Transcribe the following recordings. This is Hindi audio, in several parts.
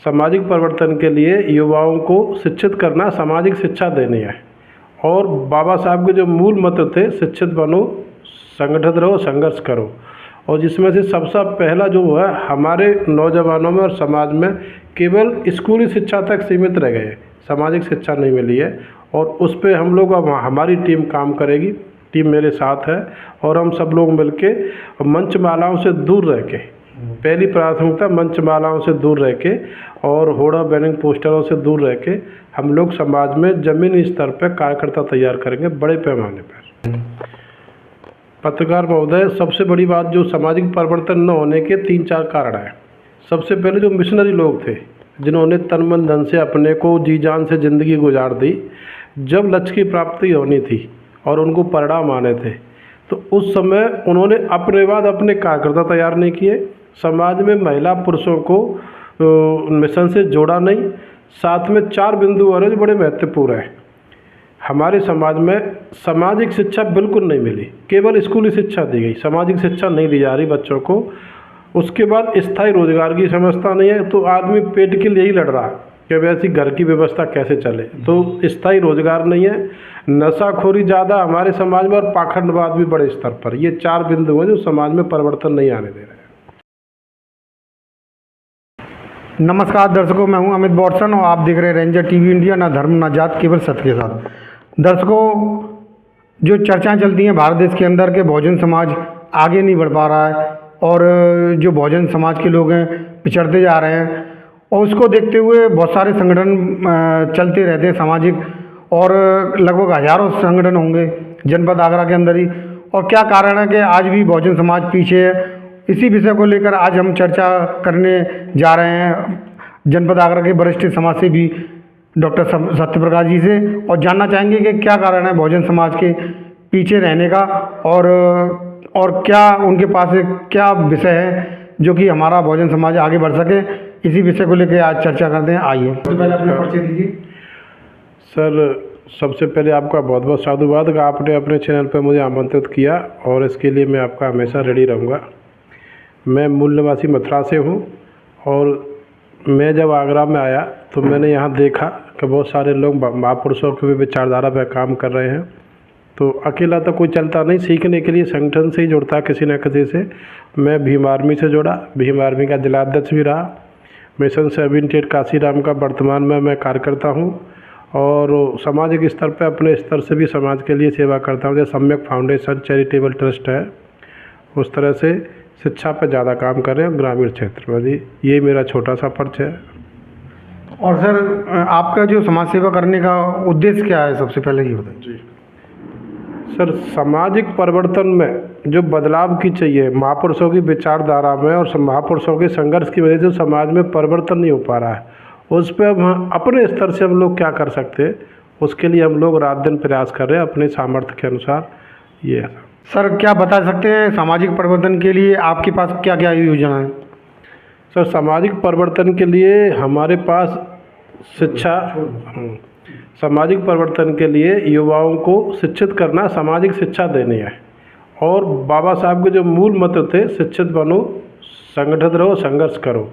सामाजिक परिवर्तन के लिए युवाओं को शिक्षित करना, सामाजिक शिक्षा देनी है। और बाबा साहब के जो मूल मंत्र थे, शिक्षित बनो, संगठित रहो, संघर्ष करो। और जिसमें से सबसे पहला जो है, हमारे नौजवानों में और समाज में केवल स्कूली शिक्षा तक सीमित रह गए, सामाजिक शिक्षा नहीं मिली है। और उस पर हम लोग, अब हमारी टीम काम करेगी, टीम मेरे साथ है। और हम सब लोग मिलके मंचमालाओं से दूर रह के, पहली प्राथमिकता मंचमालाओं से दूर रह के और होर्डिंग बैनर पोस्टरों से दूर रह के हम लोग समाज में ज़मीनी स्तर पर कार्यकर्ता तैयार करेंगे, बड़े पैमाने पर। पत्रकार महोदय, सबसे बड़ी बात जो सामाजिक परिवर्तन न होने के 3-4 कारण हैं। सबसे पहले जो मिशनरी लोग थे, जिन्होंने तन मन धन से अपने को जी जान से ज़िंदगी गुजार दी, जब लक्ष्य की प्राप्ति होनी थी और उनको परिणाम आने थे, तो उस समय उन्होंने अपने बाद अपने कार्यकर्ता तैयार नहीं किए, समाज में महिला पुरुषों को मिशन से जोड़ा नहीं। साथ में 4 बिंदु और जो बड़े महत्वपूर्ण हैं। हमारे समाज में सामाजिक शिक्षा बिल्कुल नहीं मिली, केवल स्कूली शिक्षा दी गई, सामाजिक शिक्षा नहीं दी जा रही बच्चों को। उसके बाद स्थायी रोजगार की समझता नहीं है, तो आदमी पेट के लिए ही लड़ रहा है कि वैसी घर की व्यवस्था कैसे चले, तो स्थायी रोजगार नहीं है। नशाखोरी ज़्यादा हमारे समाज में और पाखंडवाद भी बड़े स्तर पर। ये 4 बिंदु हैं जो समाज में परिवर्तन नहीं आने दे रहे हैं। नमस्कार दर्शकों, मैं हूं अमित बॉर्सन और आप देख रहे हैं रेंजर टीवी इंडिया, ना धर्म ना जात, केवल सत्य के साथ। दर्शकों, जो चर्चाएं चलती हैं भारत देश के अंदर के बहुजन समाज आगे नहीं बढ़ पा रहा है और जो बहुजन समाज के लोग हैं पिछड़ते जा रहे हैं, और उसको देखते हुए बहुत सारे संगठन चलते रहते हैं सामाजिक, और लगभग हज़ारों संगठन होंगे जनपद आगरा के अंदर ही। और क्या कारण है कि आज भी बहुजन समाज पीछे है, इसी विषय को लेकर आज हम चर्चा करने जा रहे हैं जनपद आगरा के वरिष्ठ समाजसेवी डॉक्टर सत्यप्रकाश जी से, और जानना चाहेंगे कि क्या कारण है बहुजन समाज के पीछे रहने का, और क्या उनके पास क्या विषय है जो कि हमारा बहुजन समाज आगे बढ़ सके। इसी विषय को लेकर आज चर्चा करते हैं। आइए, सबसे पहले अपना परिचय दीजिए। सर, सबसे पहले आपका बहुत बहुत साधुवाद कि आपने अपने चैनल पर मुझे आमंत्रित किया, और इसके लिए मैं आपका हमेशा रेडी रहूँगा। मैं मूल निवासी मथुरा से हूँ, और मैं जब आगरा में आया तो मैंने यहाँ देखा कि बहुत सारे लोग महापुरुषों के भी विचारधारा पर काम कर रहे हैं। तो अकेला तो कोई चलता नहीं, सीखने के लिए संगठन से ही जुड़ता है किसी न किसी से। मैं भीम आर्मी से जुड़ा, भीम आर्मी का जिलाध्यक्ष भी रहा। मिशन 7 काशीराम का वर्तमान में मैं कार्यकर्ता हूँ, और सामाजिक स्तर पर अपने स्तर से भी समाज के लिए सेवा करता हूँ। जैसे सम्यक फाउंडेशन चैरिटेबल ट्रस्ट है, उस तरह से शिक्षा पर ज़्यादा काम कर रहे हैं ग्रामीण क्षेत्र में। जी, ये मेरा छोटा सा परिचय है। और सर, आपका जो समाज सेवा करने का उद्देश्य क्या है, सबसे पहले ये बताइए। जी सर, सामाजिक परिवर्तन में जो बदलाव की चाहिए महापुरुषों की विचारधारा में और महापुरुषों के संघर्ष की वजह से समाज में परिवर्तन नहीं हो पा रहा है, उस पर हम अपने स्तर से हम लोग क्या कर सकते हैं, उसके लिए हम लोग रात दिन प्रयास कर रहे हैं अपने सामर्थ्य के अनुसार। ये है सर, क्या बता सकते हैं सामाजिक परिवर्तन के लिए आपके पास क्या क्या योजना है? सर, सामाजिक परिवर्तन के लिए हमारे पास शिक्षा, सामाजिक परिवर्तन के लिए युवाओं को शिक्षित करना, सामाजिक शिक्षा देनी है। और बाबा साहब के जो मूल मंत्र थे, शिक्षित बनो, संगठित रहो, संघर्ष करो।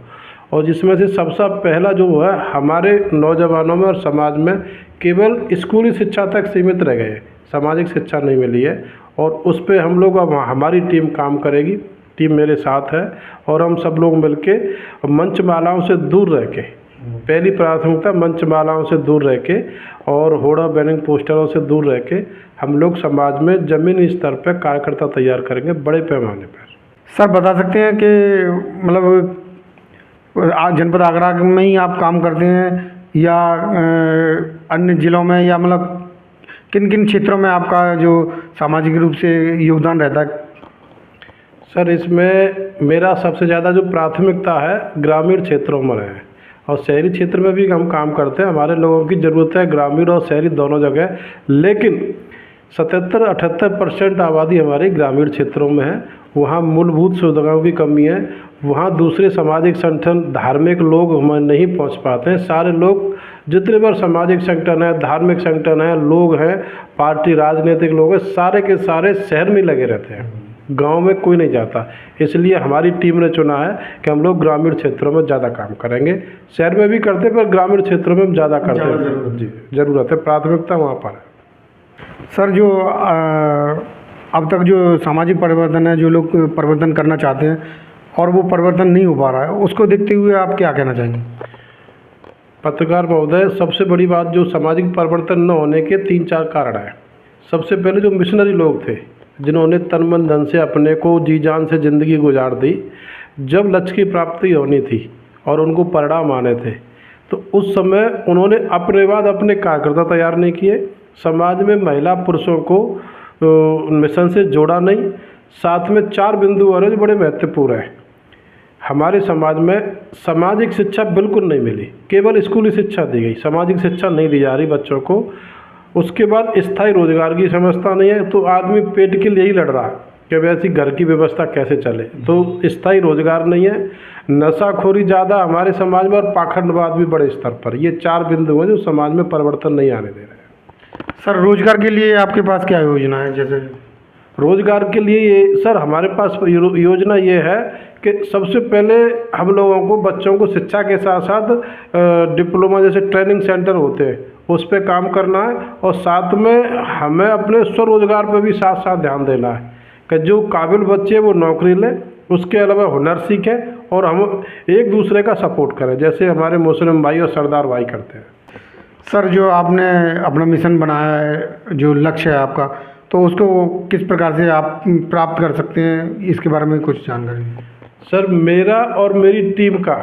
और जिसमें से सबसे पहला जो है, हमारे नौजवानों में और समाज में केवल स्कूली शिक्षा तक सीमित रह गए, सामाजिक शिक्षा नहीं मिली है। और उस पर हम लोग, अब हमारी टीम काम करेगी, टीम मेरे साथ है। और हम सब लोग मिलके मंचमालाओं से दूर रह के, पहली प्राथमिकता मंचमालाओं से दूर रह के और होर्डिंग बैनर पोस्टरों से दूर रह के हम लोग समाज में ज़मीनी स्तर पर कार्यकर्ता तैयार करेंगे, बड़े पैमाने पर। सर, बता सकते हैं कि मतलब जनपद आगरा में ही आप काम करते हैं या अन्य ज़िलों में, या मतलब किन किन क्षेत्रों में आपका जो सामाजिक रूप से योगदान रहता है? सर, इसमें मेरा सबसे ज़्यादा जो प्राथमिकता है ग्रामीण क्षेत्रों में है, और शहरी क्षेत्र में भी हम काम करते हैं। हमारे लोगों की ज़रूरत है ग्रामीण और शहरी दोनों जगह, लेकिन 77-78% आबादी हमारी ग्रामीण क्षेत्रों में है। वहाँ मूलभूत सुविधाओं की कमी है, वहाँ दूसरे सामाजिक संगठन, धार्मिक लोग हमें नहीं पहुँच पाते हैं। सारे लोग, जितने बार सामाजिक संगठन है, धार्मिक संगठन है, लोग हैं, पार्टी राजनीतिक लोग हैं, सारे के सारे शहर में लगे रहते हैं। गांव में कोई नहीं जाता। इसलिए हमारी टीम ने चुना है कि हम लोग ग्रामीण क्षेत्रों में ज़्यादा काम करेंगे। शहर में भी करते पर ग्रामीण क्षेत्रों में हम ज़्यादा करते हैं। जी, ज़रूरत है, प्राथमिकता वहाँ पर है। सर, जो अब तक जो सामाजिक परिवर्तन है, जो लोग परिवर्तन करना चाहते हैं और वो परिवर्तन नहीं हो पा रहा है, उसको देखते हुए आप क्या कहना चाहेंगे? पत्रकार महोदय, सबसे बड़ी बात जो सामाजिक परिवर्तन न होने के 3-4 कारण हैं। सबसे पहले जो मिशनरी लोग थे, जिन्होंने तन मन धन से अपने को जी जान से ज़िंदगी गुजार दी, जब लक्ष्य की प्राप्ति होनी थी और उनको परिणाम आने थे, तो उस समय उन्होंने अपने बाद अपने कार्यकर्ता तैयार नहीं किए, समाज में महिला पुरुषों को मिशन से जोड़ा नहीं। साथ में 4 बिंदु और जो बड़े महत्वपूर्ण हैं। हमारे समाज में सामाजिक शिक्षा बिल्कुल नहीं मिली, केवल स्कूली शिक्षा दी गई, सामाजिक शिक्षा नहीं दी जा रही बच्चों को। उसके बाद स्थायी रोजगार की समझता नहीं है, तो आदमी पेट के लिए ही लड़ रहा है कि वैसी घर की व्यवस्था कैसे चले, तो स्थायी रोजगार नहीं है। नशाखोरी ज़्यादा हमारे समाज में और पाखंडवाद भी बड़े स्तर पर। ये 4 बिंदु हैं जो समाज में परिवर्तन नहीं आने दे रहे हैं। सर, रोजगार के लिए आपके पास क्या योजना है? जैसे रोजगार के लिए ये सर हमारे पास योजना ये है कि सबसे पहले हम लोगों को बच्चों को शिक्षा के साथ साथ डिप्लोमा जैसे ट्रेनिंग सेंटर होते हैं उस पर काम करना है, और साथ में हमें अपने स्वरोजगार पर भी साथ साथ ध्यान देना है कि जो काबिल बच्चे वो नौकरी लें, उसके अलावा हुनर सीखें और हम एक दूसरे का सपोर्ट करें, जैसे हमारे मुस्लिम भाई और सरदार भाई करते हैं। सर, जो आपने अपना मिशन बनाया है, जो लक्ष्य है आपका, तो उसको किस प्रकार से आप प्राप्त कर सकते हैं, इसके बारे में कुछ जानकारी? सर, मेरा और मेरी टीम का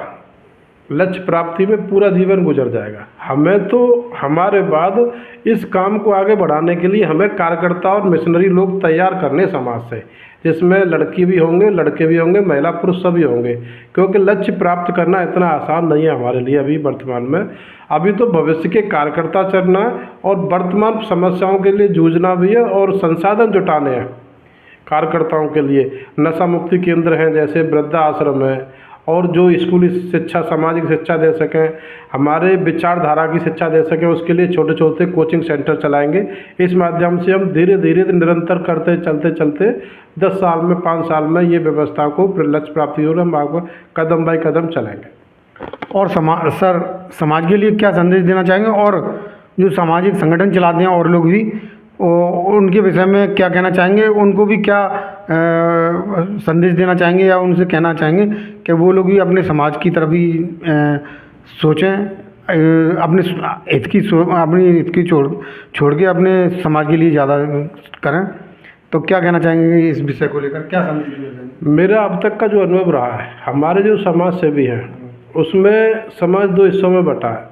लक्ष्य प्राप्ति में पूरा जीवन गुजर जाएगा। हमें तो हमारे बाद इस काम को आगे बढ़ाने के लिए हमें कार्यकर्ता और मिशनरी लोग तैयार करने समाज से, जिसमें लड़की भी होंगे, लड़के भी होंगे, महिला पुरुष सभी होंगे, क्योंकि लक्ष्य प्राप्त करना इतना आसान नहीं है हमारे लिए अभी वर्तमान में। अभी तो भविष्य के कार्यकर्ता चुनना है और वर्तमान समस्याओं के लिए जूझना भी है और संसाधन जुटाने हैं कार्यकर्ताओं के लिए। नशा मुक्ति केंद्र हैं, जैसे वृद्धाश्रम है, और जो स्कूली शिक्षा सामाजिक शिक्षा दे सकें, हमारे विचारधारा की शिक्षा दे सकें, उसके लिए छोटे छोटे कोचिंग सेंटर चलाएंगे। इस माध्यम से हम धीरे धीरे निरंतर करते चलते चलते 10 साल में 5 साल में ये व्यवस्था को लक्ष्य प्राप्ति हो रहा, हम आपको कदम बाई कदम चलाएंगे। और सर, समाज के लिए क्या संदेश देना चाहेंगे, और जो सामाजिक संगठन चलाते हैं और लोग भी, उनके विषय में क्या कहना चाहेंगे? उनको भी क्या संदेश देना चाहेंगे या उनसे कहना चाहेंगे कि वो लोग भी अपने समाज की तरफ ही सोचें, अपने हित की छोड़ के अपने समाज के लिए ज़्यादा करें? तो क्या कहना चाहेंगे इस विषय को लेकर, क्या संदेश देना चाहेंगे? मेरा अब तक का जो अनुभव रहा है, हमारे जो समाज सेवी हैं उसमें समाज 2 हिस्सों में बटा है।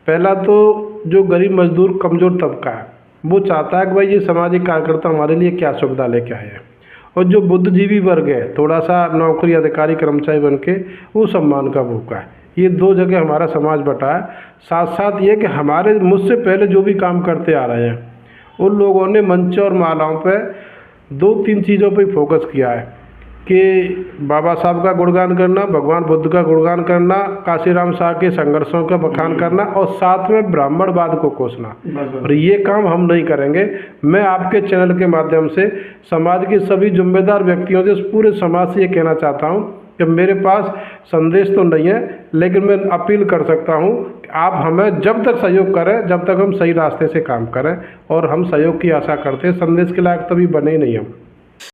पहला तो जो गरीब मजदूर कमज़ोर तबका है, वो चाहता है कि भाई ये सामाजिक कार्यकर्ता हमारे लिए क्या सुविधा लेके आए हैं, और जो बुद्धिजीवी वर्ग है, थोड़ा सा नौकरी अधिकारी कर्मचारी बन के वो सम्मान का भूखा है। ये 2 जगह हमारा समाज बटा है। साथ साथ ये कि हमारे मुझसे पहले जो भी काम करते आ रहे हैं उन लोगों ने मंच और मालाओं पर 2-3 चीज़ों पर फोकस किया है कि बाबा साहब का गुणगान करना, भगवान बुद्ध का गुणगान करना, काशीराम शाह के संघर्षों का बखान करना, और साथ में ब्राह्मणवाद को कोसना। और ये काम हम नहीं करेंगे। मैं आपके चैनल के माध्यम से समाज के सभी जिम्मेदार व्यक्तियों से, पूरे समाज से ये कहना चाहता हूँ कि मेरे पास संदेश तो नहीं है, लेकिन मैं अपील कर सकता हूँ कि आप हमें जब तक सहयोग करें, जब तक हम सही रास्ते से काम करें, और हम सहयोग की आशा करते हैं। संदेश के लायक तभी बने ही नहीं हम।